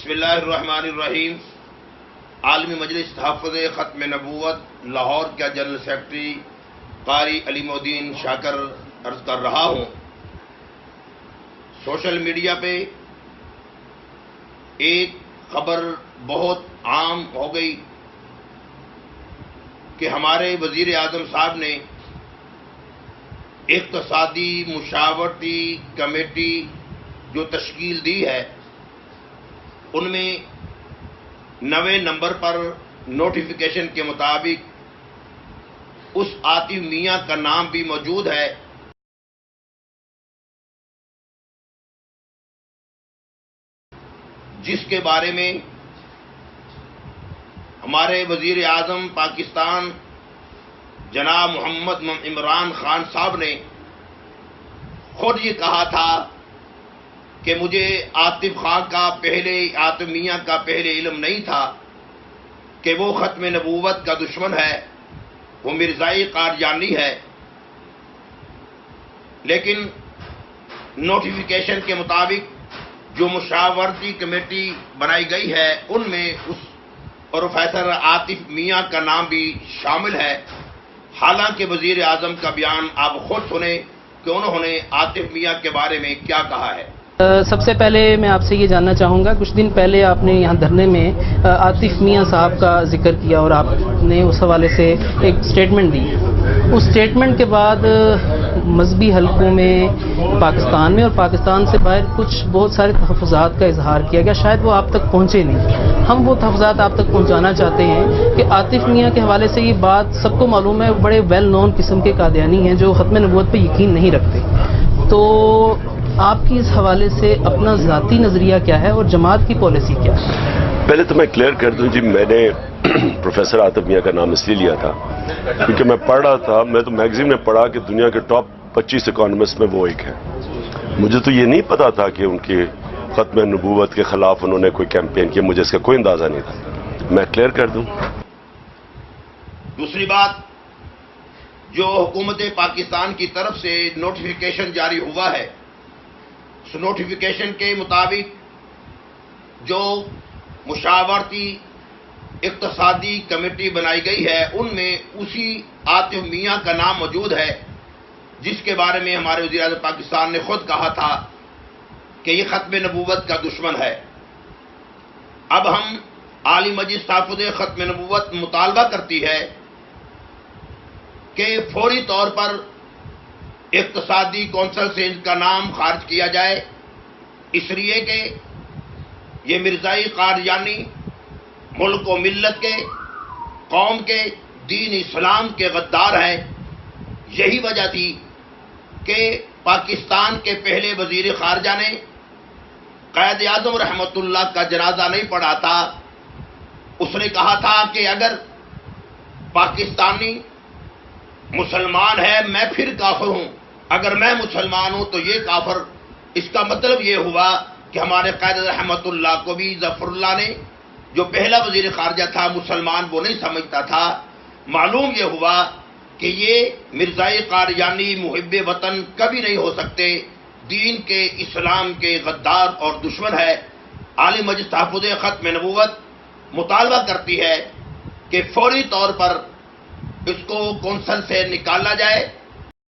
बिस्मिल्लाहिर्रहमानिर्रहीम। आलमी मजलिस तहफ़्फ़ुज़ ख़त्म नबूवत लाहौर का जनरल सेक्रेटरी क़ारी अलीमुद्दीन शाकर अर्ज़ कर रहा हूँ। सोशल मीडिया पे एक खबर बहुत आम हो गई कि हमारे वज़ीर आज़म साहब ने इक़्तिसादी मुशावरती कमेटी जो तश्कील दी है, उनमें 9वें नंबर पर नोटिफिकेशन के मुताबिक उस आतिफ मियां का नाम भी मौजूद है, जिसके बारे में हमारे वज़ीर आज़म पाकिस्तान जनाब मोहम्मद इमरान खान साहब ने खुद ये कहा था कि मुझे आतिफ मियां का पहले इल्म नहीं था कि वो ख़त्म नबूवत का दुश्मन है, वो मिर्ज़ाई क़ादियानी है। लेकिन नोटिफिकेशन के मुताबिक जो मुशावरती कमेटी बनाई गई है, उनमें उस प्रोफेसर आतिफ मियां का नाम भी शामिल है। हालांकि वज़ीर आज़म का बयान आप खुद सुने कि उन्होंने आतिफ मियां के बारे में क्या कहा है। सबसे पहले मैं आपसे ये जानना चाहूँगा, कुछ दिन पहले आपने यहाँ धरने में आतिफ मियां साहब का जिक्र किया और आपने उस हवाले से एक स्टेटमेंट दी। उस स्टेटमेंट के बाद मजहबी हलकों में पाकिस्तान में और पाकिस्तान से बाहर बहुत सारे तहफ़्फ़ुज़ात का इजहार किया गया। शायद वो आप तक पहुँचे नहीं। हम वो तहफ़्फ़ुज़ात आप तक पहुँचाना चाहते हैं कि आतिफ मियां के हवाले से ये बात सबको मालूम है, बड़े वेल नोन किस्म के कादियानी हैं जो ख़त्म नबूवत पर यकीन नहीं रखते। तो आपकी इस हवाले से अपना ज़ाती नज़रिया क्या है और जमात की पॉलिसी क्या है? पहले तो मैं क्लियर कर दूं जी, मैंने प्रोफेसर आतिफ मियां का नाम इसलिए लिया था क्योंकि मैं पढ़ रहा था, मैं तो मैगजीन में पढ़ा कि दुनिया के टॉप 25 इकोनॉमिस्ट में वो एक है। मुझे तो ये नहीं पता था कि उनकी ख़त्म नबूवत के खिलाफ उन्होंने कोई कैंपेन किया, मुझे इसका कोई अंदाज़ा नहीं था। मैं क्लियर कर दूं। दूसरी बात, जो हुकूमत पाकिस्तान की तरफ से नोटिफिकेशन जारी हुआ है, उस नोटिफिकेशन के मुताबिक जो मुशावरती इक़्तिसादी कमेटी बनाई गई है, उनमें उसी आतिफ मियां का नाम मौजूद है, जिसके बारे में हमारे वज़ीर आज़म पाकिस्तान ने खुद कहा था कि ये ख़त्म नबूवत का दुश्मन है। अब हम आली मजलिस तहफ़्फ़ुज़ ख़त्म नबूवत मुतालबा करती है कि फौरी तौर पर इक़्तिसादी कौंसिल से इनका नाम खारिज किया जाए, इसलिए कि ये मिर्ज़ाई क़ादियानी मुल्क व मिल्लत के, कौम के, दीन इस्लाम के गद्दार हैं। यही वजह थी कि पाकिस्तान के पहले वज़ीर ख़ारजा ने क़ायद आज़म रहमतुल्लाह का जनाजा नहीं पढ़ा था। उसने कहा था कि अगर पाकिस्तानी मुसलमान है, मैं फिर काफिर हूं, अगर मैं मुसलमान हूं तो ये काफिर। इसका मतलब ये हुआ कि हमारे क़ायद रहमतुल्लाह को भी ज़फ़रुल्लाह ने, जो पहला वज़ीर ख़ारजा था, मुसलमान वो नहीं समझता था। मालूम ये हुआ कि ये मिर्ज़ाई क़ादियानी मुहिब्बे वतन कभी नहीं हो सकते, दीन के, इस्लाम के गद्दार और दुश्मन है। आली मजलिस तहफ़्फ़ुज़ ख़त्म नबूवत मुतालबा करती है कि फौरी तौर पर इसको कौंसिल से निकाला जाए